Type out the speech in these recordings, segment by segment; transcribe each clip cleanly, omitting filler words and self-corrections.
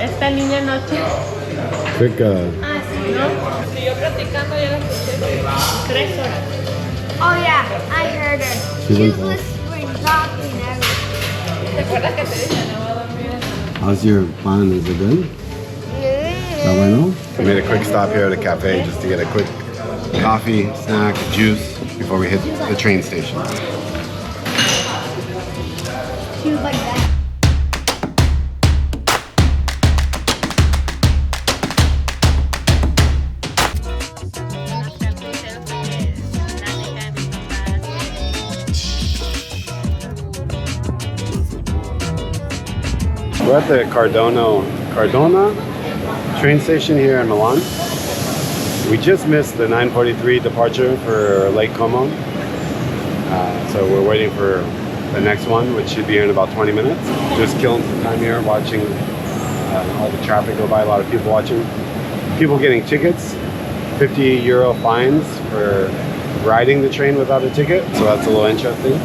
esta linda noche. Quick, Sí, ¿no? Y yo practicando ya la escuché 3 horas. Oh yeah, I heard her. She was whispering, talking, everything. ¿Te acuerdas que te dije no voy a dormir? how's your fun? Is it good? Está bueno? We made a quick stop here at a cafe just to get a quick coffee, snack, juice before we hit the train station. She was like that. We're at the Cardona train station here in Milan. We just missed the 9:43 departure for Lake Como. So we're waiting for the next one, which should be here in about 20 minutes. Just killing some time here watching all the traffic go by, a lot of people watching. People getting tickets, 50 euro fines for riding the train without a ticket, so that's a little interesting.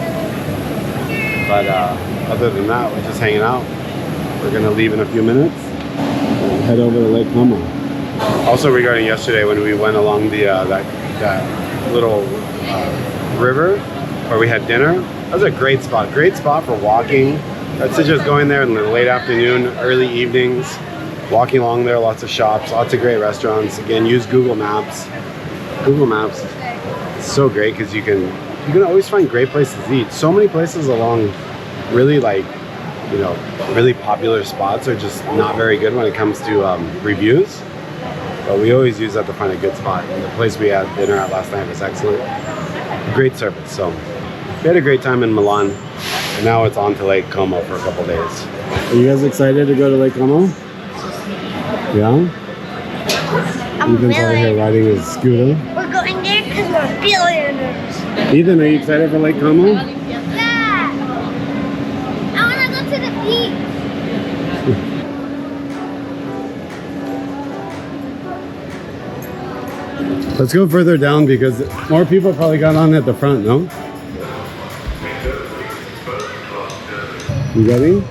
But other than that, we're just hanging out. We're gonna leave in a few minutes and head over to Lake Como. Also regarding yesterday when we went along the that little river where we had dinner, that was a great spot for walking. That's just going there in the late afternoon, early evenings, walking along there, lots of shops, lots of great restaurants. Again, use Google Maps. Google Maps is so great because you can always find great places to eat. So many places along really really popular spots are just not very good when it comes to reviews. But we always use that to find a good spot. And the place we had dinner at last night was excellent. Great service. So we had a great time in Milan. And now it's on to Lake Como for a couple days. Are you guys excited to go to Lake Como? Yeah? Ethan's over here riding his scooter. We're going there because we're billionaires. Ethan, are you excited for Lake Como? Yeah. I want to go to the beach. Let's go further down because more people probably got on at the front, no? You ready?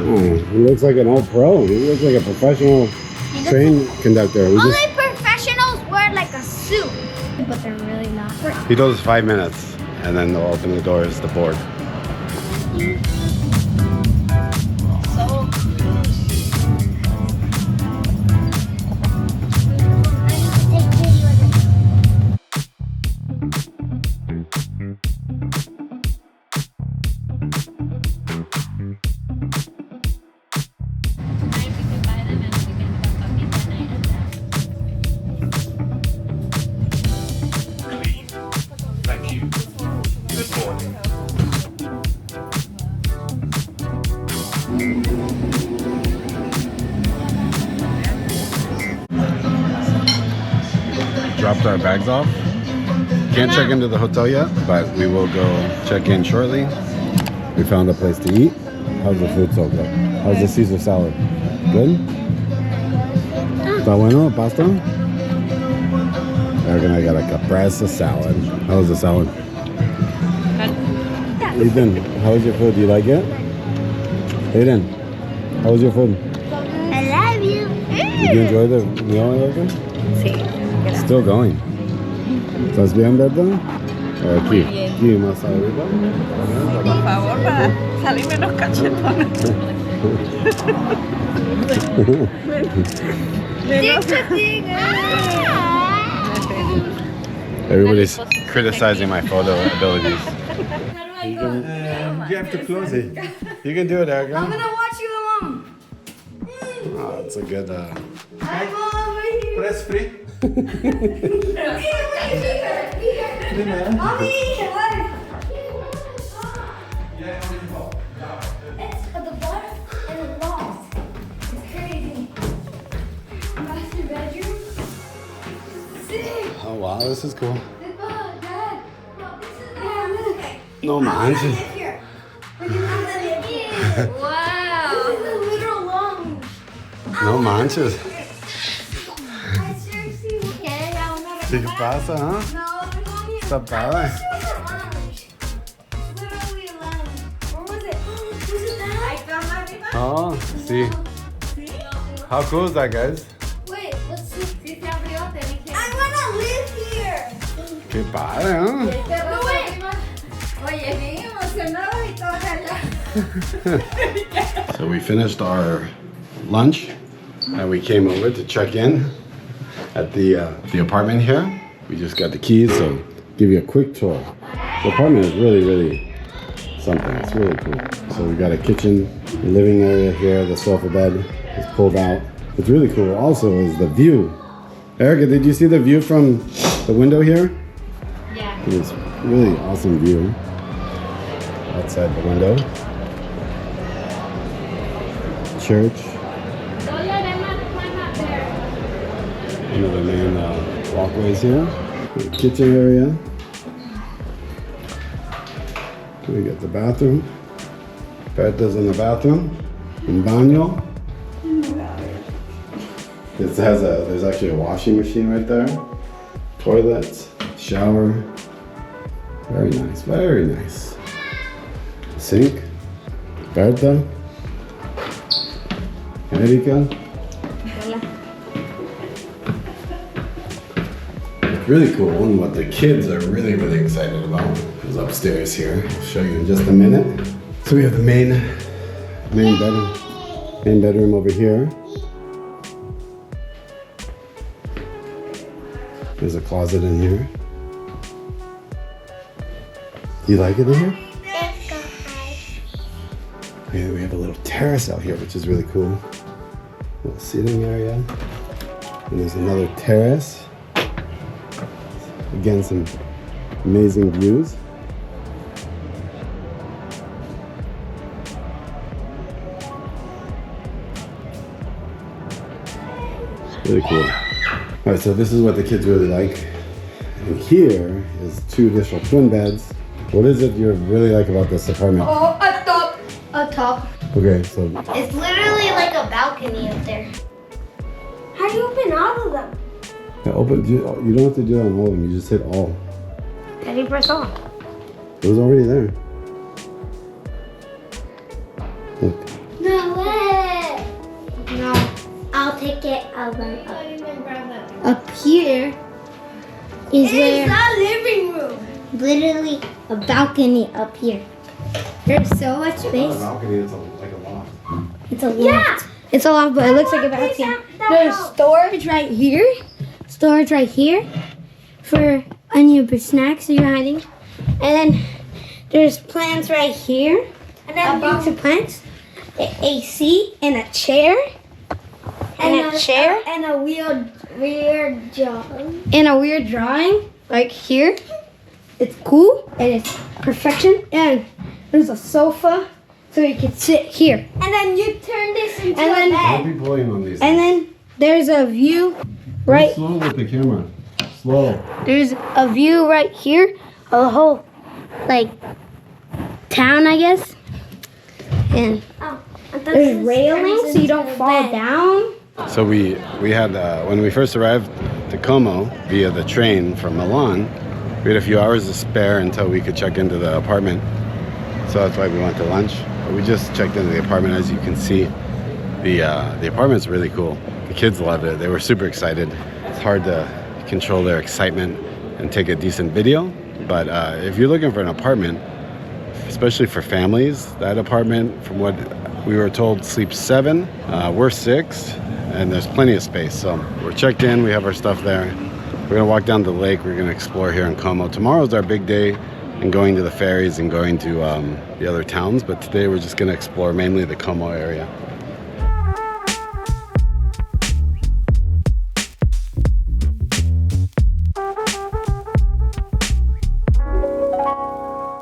Oh, he looks like an old pro. He looks like a professional train conductor. Only professionals wear like a suit, but they're really not. He does 5 minutes and then they'll open the doors to board. Dropped our bags off. Can't check into the hotel yet, but we will go check in shortly. We found a place to eat. How's the food so good? How's the Caesar salad? Good? Está bueno, pasta? Erika and I got a caprese salad. How was the salad? Ethan, how was your food? Do you like it? Aiden, how was your food? I love you. Did you enjoy the meal, Erika? Sí. Still going. ¿Estás bien, verdad? Aquí. Aquí más arriba. Por favor, para salir menos cachetona. Everybody's criticizing my photo abilities. You have to close it. You can do it, Erika. I'm gonna watch you, Mom. Oh, it's a good. Hi, Mom. Right here. Press free. Mommy, what? It's at the bottom and the walls. It's crazy. Master bedroom. Sick. Oh wow, this is cool. Dad, no, this is the No manches. here. Wow. This is the literal lounge. No manches. I seriously okay. I wanna ¿Qué pasa, huh? No, there's only Está padre. Literally a lounge. Where was it? Oh, see. How cool is that, guys? Wait, let's see. I wanna live here. Qué padre, ¿no? No, wait. Oye, bien emocionado y todo allá. So we finished our lunch and we came over to check in at the apartment here. We just got the keys, so give you a quick tour. The apartment is really something. It's really cool. So we got a kitchen, living area here. The sofa bed is pulled out. What's really cool also is the view. Erika, did you see the view from the window here? Yeah. It is really awesome view outside the window. Church. Oh yeah, they might climb up there. One of the main walkways here. The kitchen area. We got the bathroom. Berta's in the bathroom. In baño. There's actually a washing machine right there. Toilets, shower. Very nice, very nice. Sink. Berta. Erika. Really cool, and what the kids are really excited about is upstairs here. I'll show you in just a minute. So we have the main bedroom over here. There's a closet in here. Do you like it in here? Yeah, we have a little terrace out here, which is really cool. Little seating area. And there's another terrace. Again, some amazing views. Really cool. All right, so this is what the kids really like. And here is 2 additional twin beds. What is it you really like about this apartment? Oh, a top. Okay, so It's literally like a balcony up there. How do you open all of them? you don't have to do that on all of them. You just hit all. How do you press all? It was already there. Look. No way. No, I'll take it. I'll run up. Up here is where the living room. Literally a balcony up here. There's so much It's not a space. balcony, it's like a loft. It's a loft. It's a loft, but it looks like a balcony. There's storage right here. Storage right here for any of your snacks that you're hiding. And then there's plants right here. And then a box of plants. An AC and a chair. And a chair. And a weird drawing. And a weird drawing, like here. It's cool and it's perfection. And there's a sofa so you can sit here. And then you turn this into a bed. Don't be pulling on these. And then there's a view right. Slow with the camera. Slow. There's a view right here of the whole, like, town, I guess. And there's railing so you don't fall down. So we had when we first arrived to Como via the train from Milan, we had a few hours to spare until we could check into the apartment. So that's why we went to lunch. But we just checked into the apartment. As you can see, the apartment's really cool. The kids loved it. They were super excited. It's hard to control their excitement and take a decent video. But if you're looking for an apartment, especially for families, that apartment, from what we were told, sleeps 7. We're 6, and there's plenty of space. So we're checked in. We have our stuff there. We're gonna walk down the lake. We're gonna explore here in Como. Tomorrow's our big day in going to the ferries and going to the other towns. But today we're just gonna explore mainly the Como area.